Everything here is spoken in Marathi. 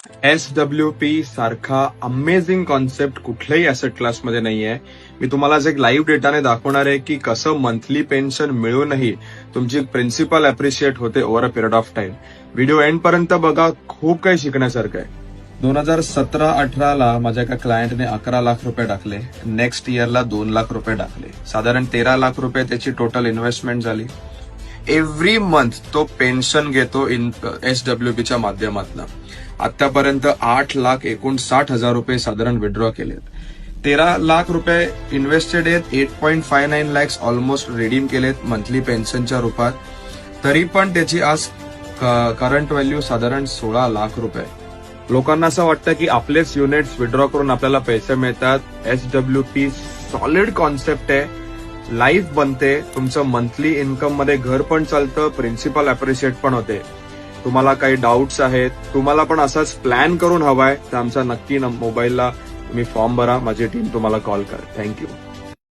SWP सारखा अमेझिंग कॉन्सेप्ट कुठल्याही ऍसेट क्लासमध्ये नाहीये. मी तुम्हाला आज एक लाईव्ह डेटाने दाखवणार आहे की कसं मंथली पेन्शन मिळूनही तुमची प्रिन्सिपल अप्रिशिएट होते over a period of time. Video end पर्यंत बघा, खूप काही शिकण्यासारखं आहे. 2017-18 माझ्या एका क्लायंटने 11 लाख रुपये टाकले. नेक्स्ट इयरला 2 लाख रुपये टाकले. साधारण 13 लाख रुपये त्याची टोटल इन्व्हेस्टमेंट झाली. एव्हरी मंथ तो पेन्शन घेतो SWPच्या माध्यमातून. आतापर्यंत 8,59,000 रुपये साधारण विड्रॉ केलेत. 13 लाख रुपये इन्व्हेस्टेड आहेत. 8.59 लॅक्स ऑलमोस्ट रिडीम केलेत मंथली पेन्शनच्या रूपात. तरी पण त्याची आज करंट व्हॅल्यू साधारण 16 लाख रुपये. लोकांना असं वाटतं की आपलेच युनिट्स विड्रॉ करून आपल्याला पैसे मिळतात. SWP सॉलिड कॉन्सेप्ट आहे. लाईफ बनते. तुमचं मंथली इन्कम मध्ये घर पण चालतं, प्रिन्सिपल अप्रिशिएट पण होते. तुम्हाला काही डाऊट्स आहेत, तुम्हाला पण असाच प्लॅन करून हवाय, तर आमचा नक्की मोबाईलला तुम्ही फॉर्म भरा. माझी टीम तुम्हाला कॉल करा. थँक्यू.